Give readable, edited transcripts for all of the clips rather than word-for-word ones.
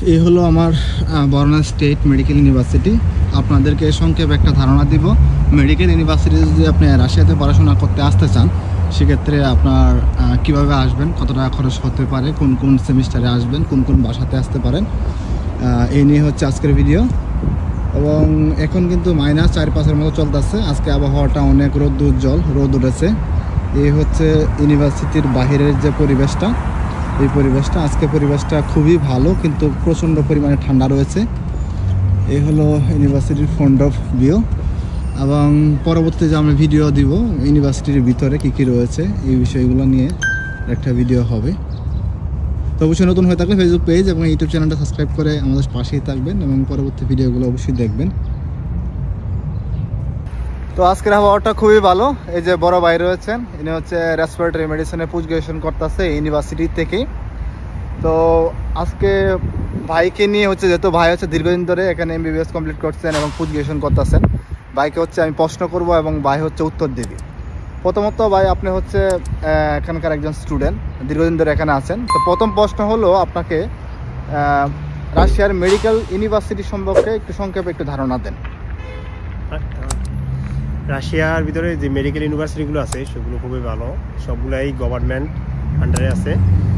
এই হলো আমার বরনা স্টেট মেডিকেল ইউনিভার্সিটি। আপনাদেরকে সংক্ষেপে একটা ধারণা দিব। মেডিকেল ইউনিভার্সিটি যদি আপনি রাশিয়াতে পড়াশোনা করতে আসতে চান, সেক্ষেত্রে আপনার কিভাবে আসবেন, কত টাকা খরচ হতে পারে, কোন কোন সেমিস্টারে আসবেন, কোন কোন বাসাতে আসতে পারেন, এই নিয়ে হচ্ছে আজকের ভিডিও। এবং এখন কিন্তু -4-5 মতো চলতেছে। আজকে আবহাওয়াটা অনেক রোদ উঠেছে। এই হচ্ছে ইউনিভার্সিটির বাহিরের যে পরিবেশটা, এই পরিবেশটা আজকে পরিবেশটা খুবই ভালো, কিন্তু প্রচণ্ড পরিমাণে ঠান্ডা রয়েছে। এই হলো ইউনিভার্সিটির ফ্রন্ট অফ ভিউ। এবং পরবর্তীতে যে আমরা ভিডিও দিব ইউনিভার্সিটির ভিতরে কী কী রয়েছে এই বিষয়গুলো নিয়ে একটা ভিডিও হবে। তো অবশ্যই নতুন হয়ে থাকলে ফেসবুক পেজ এবং ইউটিউব চ্যানেলটা সাবস্ক্রাইব করে আমাদের পাশেই থাকবেন এবং পরবর্তী ভিডিওগুলো অবশ্যই দেখবেন। তো আজকের আবহাওয়াটা খুবই ভালো। এই যে বড় ভাই রয়েছেন, ইনি হচ্ছে রেসপিরেটরি মেডিসিনে গ্রাজুয়েশন করতেছে ইউনিভার্সিটি থেকেই। তো আজকে ভাইকে নিয়ে হচ্ছে, যেহেতু ভাই হচ্ছে দীর্ঘদিন ধরে এখানে MBBS কমপ্লিট করছেন এবং গ্রাজুয়েশন করতেছেন, ভাইকে হচ্ছে আমি প্রশ্ন করব এবং ভাই হচ্ছে উত্তর দেবে। প্রথমত ভাই, আপনি হচ্ছে এখানকার একজন স্টুডেন্ট, দীর্ঘদিন ধরে এখানে আছেন। তো প্রথম প্রশ্ন হলো, আপনাকে রাশিয়ার মেডিকেল ইউনিভার্সিটি সম্পর্কে একটু সংক্ষেপে একটু ধারণা দেন। রাশিয়ার ভিতরে যে মেডিকেল ইউনিভার্সিটিগুলো আছে সেগুলো খুবই ভালো, সবগুলাই গভর্নমেন্ট আন্ডারে আছে।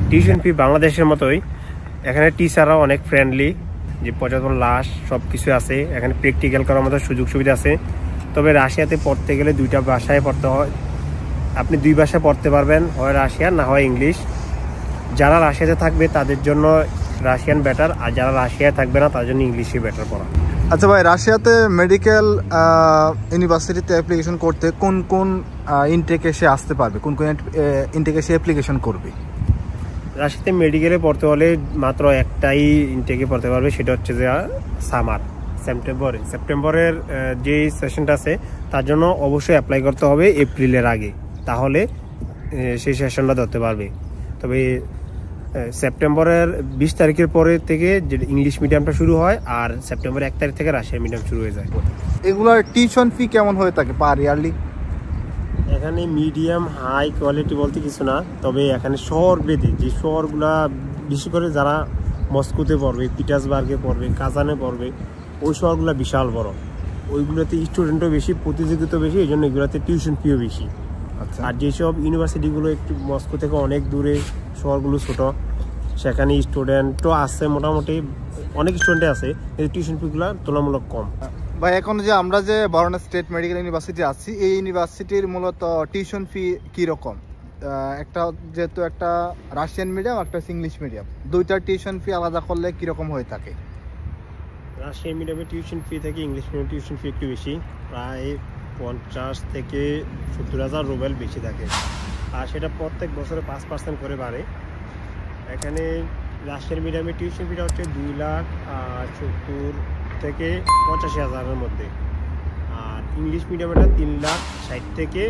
টিউশন ফি বাংলাদেশের মতোই, এখানে টিচাররাও অনেক ফ্রেন্ডলি, যে পর্যটন লাশ সব কিছু আছে। এখানে প্র্যাকটিক্যাল করার মতো সুযোগ সুবিধা আছে। তবে রাশিয়াতে পড়তে গেলে 2টা ভাষায় পড়তে হয়। আপনি 2 ভাষায় পড়তে পারবেন, হয় রাশিয়ান না হয় ইংলিশ। যারা রাশিয়াতে থাকবে তাদের জন্য রাশিয়ান বেটার, আর যারা রাশিয়ায় থাকবে না তাদের জন্য ইংলিশই বেটার পড়া। আচ্ছা ভাই, রাশিয়াতে মেডিকেল ইউনিভার্সিটিতে অ্যাপ্লিকেশন করতে কোন কোন ইনটেকে সে আসতে পারবে, কোন কোন ইনটেকে সে অ্যাপ্লিকেশন করবে? রাশিয়াতে মেডিকেলে পড়তে হলে মাত্র একটাই ইনটেকে পড়তে পারবে, সেটা হচ্ছে যে সামার সেপ্টেম্বরের যে সেশনটা আছে তার জন্য অবশ্যই অ্যাপ্লাই করতে হবে এপ্রিলের আগে, তাহলে সেই সেশনটা ধরতে পারবে। তবে সেপ্টেম্বরের 20 তারিখের পরে থেকে যে ইংলিশ মিডিয়ামটা শুরু হয়, আর সেপ্টেম্বর 1 তারিখ থেকে রাশিয়ান মিডিয়াম শুরু হয়ে যায়। এগুলোর টিউশন ফি কেমন হয়ে থাকে পার ইয়ারলি? এখানে মিডিয়াম হাই কোয়ালিটি বলতে কিছু না, তবে এখানে শহর বেঁধে যে শহরগুলা, বিশেষ করে যারা মস্কোতে পড়বে, পিটার্সবার্গে পড়বে, কাজানে পড়বে, ওই শহরগুলো বিশাল বড়, ওইগুলোতে স্টুডেন্টও বেশি, প্রতিযোগিতাও বেশি, এই জন্য এগুলোতে টিউশন ফিও বেশি। আচ্ছা। আর যেসব ইউনিভার্সিটিগুলো একটু মস্কো থেকে অনেক দূরে, শহরগুলো ছোট, সেখানে স্টুডেন্টও আছে, মোটামুটি অনেক স্টুডেন্টে আছে, কিন্তু টিউশন ফিগুলো তুলনামূলক কম। ভাই, এখন যে আমরা যে বরনা স্টেট মেডিকেল ইউনিভার্সিটি আছি, এই ইউনিভার্সিটির মূলত টিউশন ফি কীরকম? একটা যেহেতু একটা রাশিয়ান মিডিয়াম, একটা ইংলিশ মিডিয়াম, দুইটার টিউশন ফি আলাদা করলে কীরকম হয়ে থাকে? রাশিয়ান মিডিয়ামে টিউশন ফি থেকে ইংলিশ মিডিয়াম টিউশন ফি একটু বেশি, প্রায় 50 থেকে 70,000 রুবেল বেশি থাকে, আর সেটা প্রত্যেক বছরে 5% করে বাড়ে। এখানে রাশিয়ান মিডিয়ামে টিউশন ফিটা হচ্ছে 2,70,000 থেকে 85,000-এর মধ্যে, আর ইংলিশ মিডিয়ামটা 3,60,000 থেকে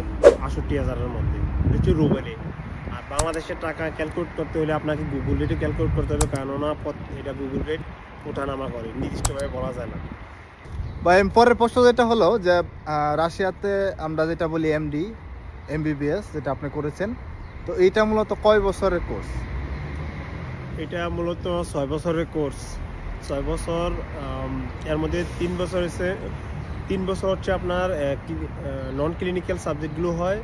68,000-এর মধ্যে, এটা হচ্ছে রুবেলে। আর বাংলাদেশের টাকা ক্যালকুলেট করতে হলে আপনাকে গুগল রেটে ক্যালকুলেট করতে হবে, কেননা এটা গুগল রেট ওঠানামা করে, নির্দিষ্টভাবে বলা যায় না। বা পরের প্রশ্ন যেটা হলো যে রাশিয়াতে আমরা যেটা বলি MBBS, যেটা আপনি করেছেন, তো এইটা মূলত কয় বছরের কোর্স? এটা মূলত 6 বছরের কোর্স। 6 বছর, এর মধ্যে 3 বছর হচ্ছে 3 বছর হচ্ছে আপনার নন ক্লিনিক্যাল সাবজেক্টগুলো হয়,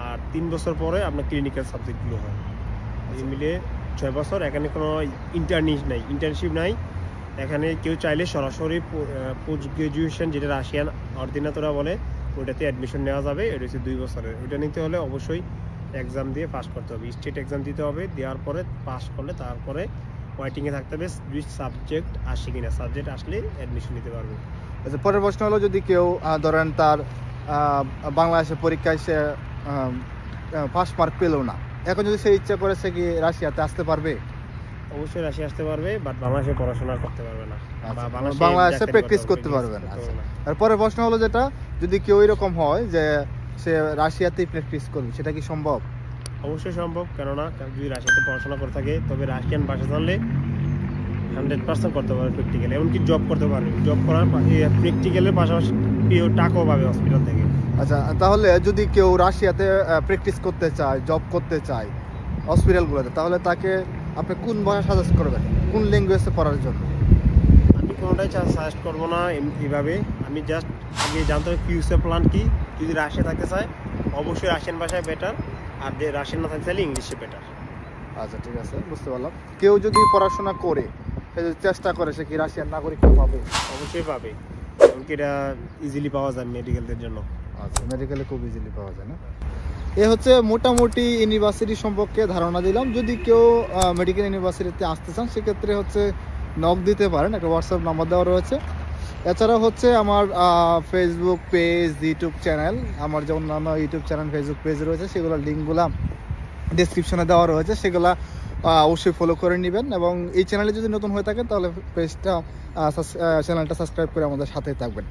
আর 3 বছর পরে আপনার ক্লিনিক্যাল সাবজেক্টগুলো হয়। এই মিলে 6 বছর। এখানে কোনো ইন্টার্নশিপ নাই। এখানে কেউ চাইলে সরাসরি পোস্ট গ্রাজুয়েশন, যেটা রাশিয়ান অর্ডিনেটররা বলে, ওইটাতে অ্যাডমিশন নেওয়া যাবে। এটা হচ্ছে 2 বছরের। ওইটা নিতে হলে অবশ্যই এক্সাম দিয়ে পাস করতে হবে, স্টেট এক্সাম দিতে হবে। দেওয়ার পরে পাস করলে তারপরে ওয়েটিংয়ে থাকতে হবে সাবজেক্ট আসে কিনা, সাবজেক্ট আসলে অ্যাডমিশন নিতে পারবে। আচ্ছা, পরের প্রশ্ন হলো, যদি কেউ ধরেন তার বাংলাদেশের পরীক্ষায় সে পাস মার্ক পেল না, এখন যদি সে ইচ্ছা করে, সে কি রাশিয়াতে আসতে পারবে? অবশ্যই রাশিয়া আসতে পারবে, বাট বাংলাদেশে পড়াশোনা করতে পারবে না, বাংলাদেশে প্র্যাকটিস করতে পারবে না। আর পরের প্রশ্ন হলো যেটা, যদি কেউ এরকম হয় যে সে রাশিয়াতেই প্র্যাকটিস করবে, সেটা কি সম্ভব? অবশ্যই সম্ভব, কেননা যদি রাশিয়াতে পড়াশোনা করে থাকে, তবে রাশিয়ান ভাষা জানলে 100% করতে পারবে প্র্যাকটিক্যাল, এমনকি জব করতে পারবে। জব করার প্র্যাকটিক্যালের পাশাপাশি টাকাও পাবে হসপিটাল থেকে। আচ্ছা, তাহলে যদি কেউ রাশিয়াতে প্র্যাকটিস করতে চায়, জব করতে চায় হসপিটালগুলোতে, তাহলে তাকে আপনি কোন ভাষা সাজেস্ট করবেন? কোন ল্যাঙ্গুয়েজে পড়ার জন্য? আমি কোনোটাই সাজেস্ট করবো না এইভাবে। আমি জাস্ট আগে জানতে হবে ফিউচার প্ল্যান কি। যদি রাশিয়া থাকতে চায় অবশ্যই রাশিয়ান ভাষায় বেটার, আর যে রাশিয়ান না থাকতে চাইলে ইংলিশে বেটার। আচ্ছা ঠিক আছে, বুঝতে পারলাম। কেউ যদি পড়াশোনা করে, সে যদি চেষ্টা করে, সে কি রাশিয়ান নাগরিক পাবে? অবশ্যই পাবে, এমনকি এটা ইজিলি পাওয়া যায় মেডিকেলদের জন্য। আচ্ছা, মেডিকেলে খুব ইজিলি পাওয়া যায় না? এ হচ্ছে মোটামুটি ইউনিভার্সিটি সম্পর্কে ধারণা দিলাম। যদি কেউ মেডিকেল ইউনিভার্সিটিতে আসতে চান সেক্ষেত্রে হচ্ছে নক দিতে পারেন, একটা হোয়াটসঅ্যাপ নাম্বার দেওয়া রয়েছে। এছাড়া হচ্ছে আমার ফেসবুক পেজ, ইউটিউব চ্যানেল, আমার যেমন অন্যান্য ইউটিউব চ্যানেল, ফেসবুক পেজ রয়েছে, সেগুলোর লিঙ্কগুলো ডিসক্রিপশনে দেওয়া রয়েছে, সেগুলো অবশ্যই ফলো করে নেবেন। এবং এই চ্যানেলে যদি নতুন হয়ে থাকেন তাহলে চ্যানেলটা সাবস্ক্রাইব করে আমাদের সাথেই থাকবেন।